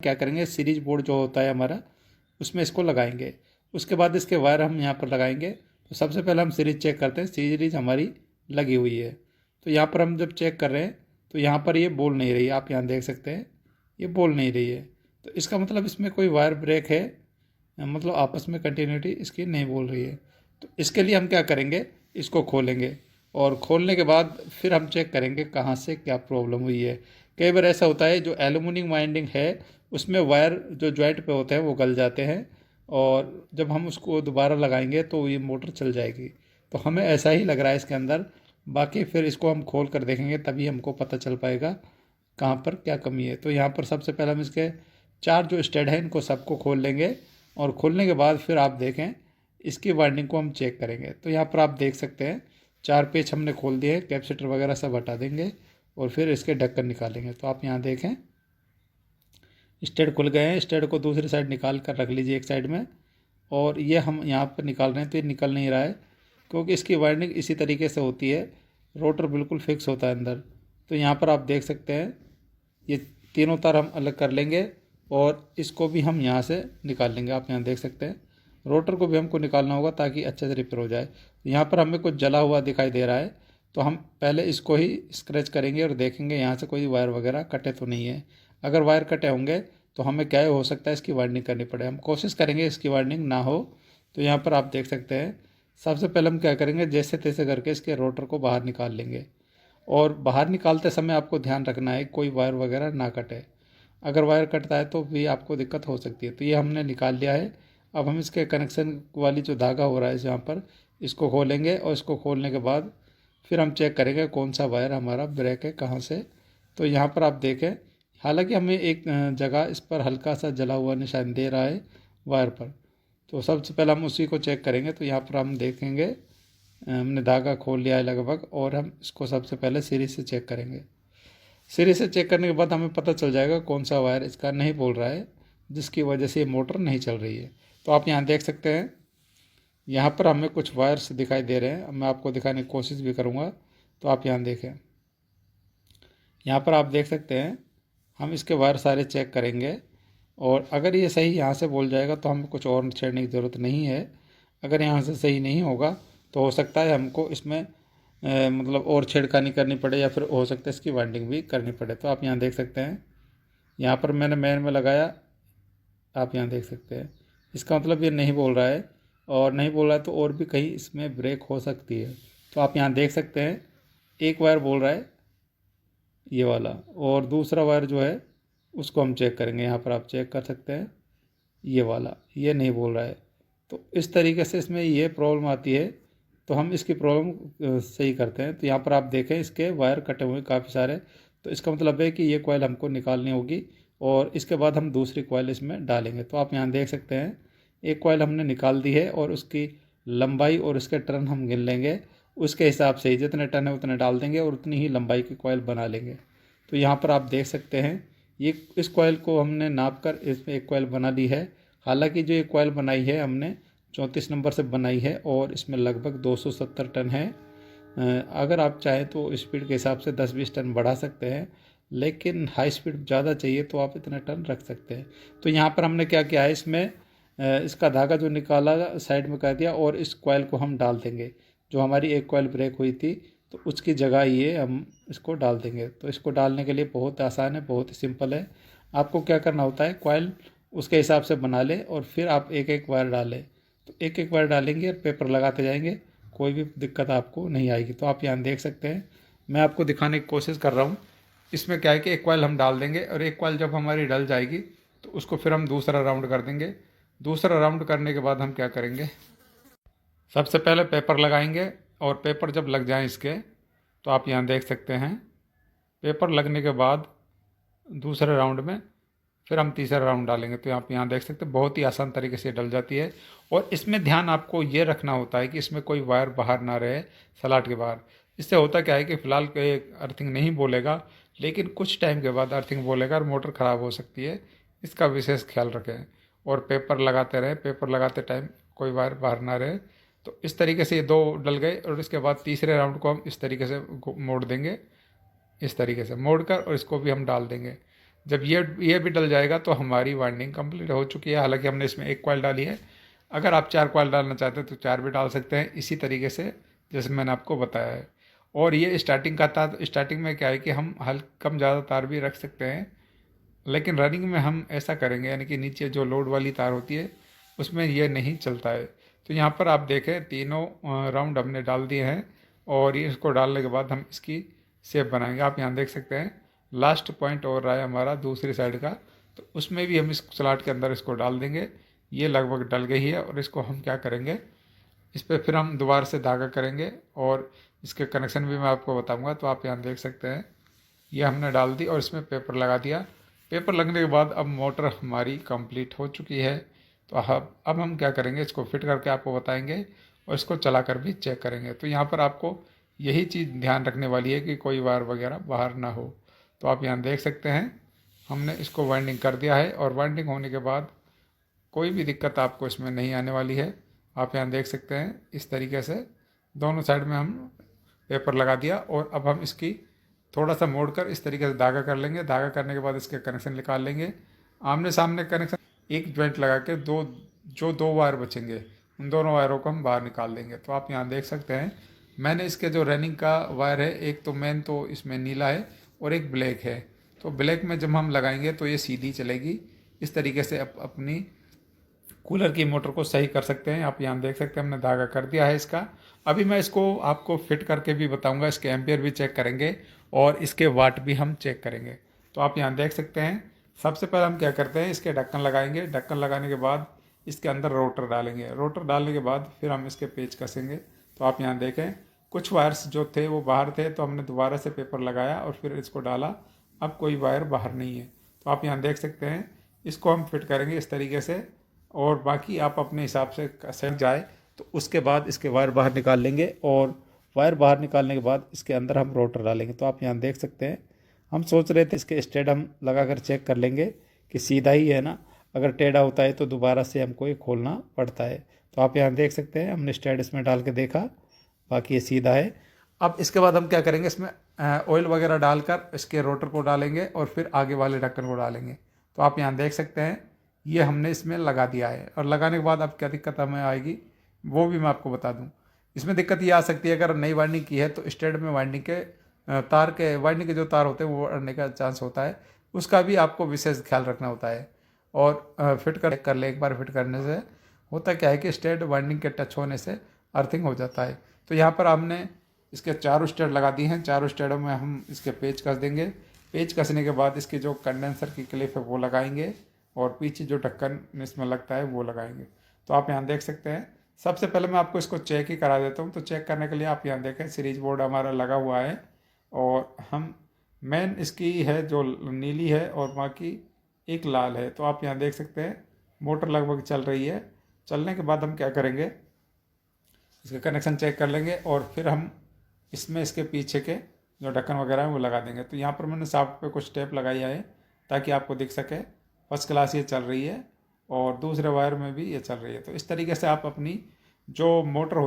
क्या करेंगे, series board जो होता है हमारा उसमें इसको लगाएंगे। उसके बाद इसके वायर हम यहाँ पर लगाएंगे। तो सबसे पहले हम सीरीज चेक करते हैं, सीरीज हमारी लगी हुई है। तो यहाँ पर हम जब चेक कर रहे हैं तो यहाँ पर ये बोल नहीं रही है, आप यहाँ देख सकते हैं ये बोल नहीं रही है। तो इसका मतलब इसमें कोई वायर ब्रेक है, मतलब आपस में कंटिन्यूटी इसकी नहीं बोल रही है। तो इसके लिए हम क्या करेंगे, इसको खोलेंगे और खोलने के बाद फिर हम चेक करेंगे कहाँ से क्या प्रॉब्लम हुई है। कई बार ऐसा होता है जो एल्यूमिनियम वाइंडिंग है उसमें वायर जो जॉइंट पे होते हैं वो गल जाते हैं, और जब हम उसको दोबारा लगाएंगे तो ये मोटर चल जाएगी। तो हमें ऐसा ही लग रहा है इसके अंदर। बाकी फिर इसको हम खोल कर देखेंगे तभी हमको पता चल पाएगा कहाँ पर क्या कमी है। तो यहाँ पर सबसे पहले हम इसके 4 जो स्टड हैं इनको सबको खोल लेंगे, और खोलने के बाद फिर आप देखें इसकी वाइंडिंग को हम चेक करेंगे। तो यहाँ पर आप देख सकते हैं 4 पेच हमने खोल दिए, कैपेसिटर वगैरह सब हटा देंगे और फिर इसके ढक्कन निकालेंगे। तो आप यहाँ देखें स्टड खुल गए हैं, स्टड को दूसरी साइड निकाल कर रख लीजिए एक साइड में। और ये हम यहाँ पर निकाल रहे हैं तो ये निकल नहीं रहा है क्योंकि इसकी वाइंडिंग इसी तरीके से होती है, रोटर बिल्कुल फिक्स होता है अंदर। तो यहाँ पर आप देख सकते हैं ये तीनों तार हम अलग कर लेंगे और इसको भी हम यहाँ से निकाल लेंगे। आप यहाँ देख सकते हैं रोटर को भी हमको निकालना होगा ताकि अच्छे से रिपेयर हो जाए। यहाँ पर हमें कुछ जला हुआ दिखाई दे रहा है, तो हम पहले इसको ही स्क्रैच करेंगे और देखेंगे यहाँ से कोई वायर वगैरह कटे तो नहीं है। अगर वायर कटे होंगे तो हमें क्या हो सकता है इसकी वाइंडिंग करनी पड़े, हम कोशिश करेंगे इसकी वाइंडिंग ना हो। तो यहाँ पर आप देख सकते हैं सबसे पहले हम क्या करेंगे, जैसे तैसे करके इसके रोटर को बाहर निकाल लेंगे। और बाहर निकालते समय आपको ध्यान रखना है कोई वायर वगैरह ना कटे, अगर वायर कटता है तो भी आपको दिक्कत हो सकती है। तो ये हमने निकाल लिया है। अब हम इसके कनेक्शन वाली जो धागा हो रहा है जहाँ पर, इसको खोलेंगे और इसको खोलने के बाद फिर हम चेक करेंगे कौन सा वायर हमारा ब्रेक है कहाँ से। तो यहाँ पर आप देखें हालांकि हमें एक जगह इस पर हल्का सा जला हुआ निशान दे रहा है वायर पर। तो सबसे पहले हम उसी को चेक करेंगे। तो यहाँ पर हम देखेंगे हमने धागा खोल लिया है लगभग, और हम इसको सबसे पहले सीरीज से चेक करेंगे। सीरीज से चेक करने के बाद हमें पता चल जाएगा कौन सा वायर इसका नहीं बोल रहा है जिसकी वजह से ये मोटर नहीं चल रही है। तो आप यहाँ देख सकते हैं यहाँ पर हमें कुछ वायर्स दिखाई दे रहे हैं, मैं आपको दिखाने की कोशिश भी करूँगा। तो आप यहाँ देखें, यहाँ पर आप देख सकते हैं हम इसके वायर सारे चेक करेंगे, और अगर ये सही यहाँ से बोल जाएगा तो हमें कुछ और छेड़ने की ज़रूरत नहीं है। अगर यहाँ से सही नहीं होगा तो हो सकता है हमको इसमें मतलब और छेड़खानी करनी पड़े, या फिर हो सकता है इसकी वाइंडिंग भी करनी पड़े। तो आप यहाँ देख सकते हैं यहाँ पर मैंने मेन में लगाया, आप यहाँ देख सकते हैं इसका मतलब ये नहीं बोल रहा है, और नहीं बोल रहा है तो और भी कहीं इसमें ब्रेक हो सकती है। तो आप यहाँ देख सकते हैं एक वायर बोल रहा है ये वाला, और दूसरा वायर जो है उसको हम चेक करेंगे। यहाँ पर आप चेक कर सकते हैं ये वाला ये नहीं बोल रहा है। तो इस तरीके से इसमें ये प्रॉब्लम आती है, तो हम इसकी प्रॉब्लम सही करते हैं। तो यहाँ पर आप देखें इसके वायर कटे हुए काफ़ी सारे, तो इसका मतलब है कि ये कॉइल हमको निकालनी होगी और इसके बाद हम दूसरी कॉइल इसमें डालेंगे। तो आप यहाँ देख सकते हैं एक कॉइल हमने निकाल दी है, और उसकी लंबाई और उसके टर्न हम गिन लेंगे, उसके हिसाब से ही जितने टर्न है उतने डाल देंगे और उतनी ही लंबाई की कॉइल बना लेंगे। तो यहाँ पर आप देख सकते हैं ये इस कॉइल को हमने नाप कर इसमें एक कॉइल बना ली है। हालांकि जो ये कॉइल बनाई है हमने 34 नंबर से बनाई है, और इसमें लगभग 270 टन है। अगर आप चाहें तो स्पीड के हिसाब से 10-20 टन बढ़ा सकते हैं, लेकिन हाई स्पीड ज़्यादा चाहिए तो आप इतने टन रख सकते हैं। तो यहाँ पर हमने क्या किया है, इसमें इसका धागा जो निकाला साइड में कर दिया, और इस कॉइल को हम डाल देंगे। जो हमारी एक कॉइल ब्रेक हुई थी तो उसकी जगह ये हम इसको डाल देंगे। तो इसको डालने के लिए बहुत आसान है, बहुत ही सिंपल है। आपको क्या करना होता है, कॉइल उसके हिसाब से बना ले और फिर आप एक एक वायर डालें। तो एक एक वायर डालेंगे और पेपर लगाते जाएंगे, कोई भी दिक्कत आपको नहीं आएगी। तो आप यहाँ देख सकते हैं मैं आपको दिखाने की कोशिश कर रहा हूँ। इसमें क्या है कि एक कॉइल हम डाल देंगे, और एक कॉइल जब हमारी डल जाएगी तो उसको फिर हम दूसरा राउंड कर देंगे। दूसरा राउंड करने के बाद हम क्या करेंगे, सबसे पहले पेपर लगाएंगे, और पेपर जब लग जाएं इसके, तो आप यहाँ देख सकते हैं पेपर लगने के बाद दूसरे राउंड में फिर हम तीसरा राउंड डालेंगे। तो आप यहाँ देख सकते हैं बहुत ही आसान तरीके से डल जाती है। और इसमें ध्यान आपको ये रखना होता है कि इसमें कोई वायर बाहर ना रहे सलाट के बाहर। इससे होता क्या है कि फ़िलहाल कोई अर्थिंग नहीं बोलेगा, लेकिन कुछ टाइम के बाद अर्थिंग बोलेगा और मोटर ख़राब हो सकती है। इसका विशेष ख्याल रखें और पेपर लगाते रहें, पेपर लगाते टाइम कोई वायर बाहर ना रहे। तो इस तरीके से ये 2 डल गए, और इसके बाद तीसरे राउंड को हम इस तरीके से मोड़ देंगे, इस तरीके से मोड़ कर, और इसको भी हम डाल देंगे। जब ये भी डल जाएगा तो हमारी वाइंडिंग कंप्लीट हो चुकी है। हालांकि हमने इसमें एक कॉइल डाली है, अगर आप 4 कॉइल डालना चाहते हैं तो 4 भी डाल सकते हैं, इसी तरीके से जैसे मैंने आपको बताया है। और ये स्टार्टिंग का था, तो स्टार्टिंग में क्या है कि हम कम ज़्यादा तार भी रख सकते हैं, लेकिन रनिंग में हम ऐसा करेंगे, यानी कि नीचे जो लोड वाली तार होती है उसमें ये नहीं चलता है। तो यहाँ पर आप देखें तीनों राउंड हमने डाल दिए हैं, और ये इसको डालने के बाद हम इसकी शेप बनाएंगे। आप यहाँ देख सकते हैं लास्ट पॉइंट और रहा है हमारा दूसरी साइड का, तो उसमें भी हम इस स्लॉट के अंदर इसको डाल देंगे। ये लगभग डल गई है, और इसको हम क्या करेंगे, इस पर फिर हम दोबारा से धागा करेंगे, और इसके कनेक्शन भी मैं आपको बताऊंगा। तो आप यहाँ देख सकते हैं ये हमने डाल दी और इसमें पेपर लगा दिया। पेपर लगने के बाद अब मोटर हमारी कंप्लीट हो चुकी है। तो अब हम क्या करेंगे, इसको फिट करके आपको बताएंगे, और इसको चला कर भी चेक करेंगे। तो यहाँ पर आपको यही चीज़ ध्यान रखने वाली है कि कोई वायर वगैरह बाहर ना हो। तो आप यहाँ देख सकते हैं हमने इसको वाइंडिंग कर दिया है, और वाइंडिंग होने के बाद कोई भी दिक्कत आपको इसमें नहीं आने वाली है। आप यहाँ देख सकते हैं इस तरीके से दोनों साइड में हम पेपर लगा दिया, और अब हम इसकी थोड़ा सा मोड़ कर इस तरीके से धागा कर लेंगे। धागा करने के बाद इसके कनेक्शन निकाल लेंगे, आमने सामने कनेक्शन, एक जॉइंट लगा के दो वायर बचेंगे उन दोनों वायरों को हम बाहर निकाल देंगे। तो आप यहाँ देख सकते हैं मैंने इसके जो रनिंग का वायर है, एक तो मेन तो इसमें नीला है और एक ब्लैक है। तो ब्लैक में जब हम लगाएंगे तो ये सीधी चलेगी। इस तरीके से अपनी कूलर की मोटर को सही कर सकते हैं। आप यहाँ देख सकते हैं हमने धागा कर दिया है इसका। अभी मैं इसको आपको फिट करके भी बताऊंगा, इसके एम्पियर भी चेक करेंगे और इसके वाट भी हम चेक करेंगे। तो आप यहाँ देख सकते हैं सबसे पहले हम क्या करते हैं, इसके ढक्कन लगाएंगे। ढक्कन लगाने के बाद इसके अंदर रोटर डालेंगे। रोटर डालने के बाद फिर हम इसके पेच कसेंगे। तो आप यहाँ देखें कुछ वायर्स जो थे वो बाहर थे, तो हमने दोबारा से पेपर लगाया और फिर इसको डाला। अब कोई वायर बाहर नहीं है। तो आप यहाँ देख सकते हैं इसको हम फिट करेंगे इस तरीके से, और बाकी आप अपने हिसाब से सेट जाए तो उसके बाद इसके वायर बाहर निकाल लेंगे, और वायर बाहर निकालने के बाद इसके अंदर हम रोटर डालेंगे। तो आप यहाँ देख सकते हैं हम सोच रहे थे इसके स्टेड हम लगा कर चेक कर लेंगे कि सीधा ही है ना, अगर टेढ़ा होता है तो दोबारा से हमको ये खोलना पड़ता है। तो आप यहाँ देख सकते हैं हमने स्टेड इसमें डाल के देखा, बाकी ये सीधा है। अब इसके बाद हम क्या करेंगे, इसमें ऑयल वगैरह डालकर इसके रोटर को डालेंगे और फिर आगे वाले ढक्कन को डालेंगे। तो आप यहाँ देख सकते हैं ये हमने इसमें लगा दिया है, और लगाने के बाद अब क्या दिक्कत हमें आएगी वो भी मैं आपको बता दूं। इसमें दिक्कत ये आ सकती है अगर नई वाइंडिंग की है तो स्टेड में वाइंडिंग के वाइंडिंग के जो तार होते हैं वो अड़ने का चांस होता है, उसका भी आपको विशेष ख्याल रखना होता है। और फिट कर ले, एक बार फिट करने से होता क्या है कि स्टेड वाइंडिंग के टच होने से अर्थिंग हो जाता है। तो यहाँ पर हमने इसके चारों स्टेड लगा दिए हैं। चारों स्टेडों में हम इसके पेच कस देंगे। पेच कसने के बाद इसकी जो कंडेंसर की क्लिप है वो लगाएंगे, और पीछे जो ढक्कन इसमें लगता है वो लगाएंगे। तो आप यहाँ देख सकते हैं सबसे पहले मैं आपको इसको चेक ही करा देता हूँ। तो चेक करने के लिए आप यहाँ देखें सीरीज बोर्ड हमारा लगा हुआ है, और हम मेन इसकी है जो नीली है और बाकी एक लाल है। तो आप यहाँ देख सकते हैं मोटर लगभग चल रही है। चलने के बाद हम क्या करेंगे, इसका कनेक्शन चेक कर लेंगे, और फिर हम इसमें इसके पीछे के जो ढक्कन वगैरह है वो लगा देंगे। तो यहाँ पर मैंने साफ पे कुछ टेप लगाई है ताकि आपको दिख सके फर्स्ट क्लास ये चल रही है, और दूसरे वायर में भी ये चल रही है। तो इस तरीके से आप अपनी जो मोटर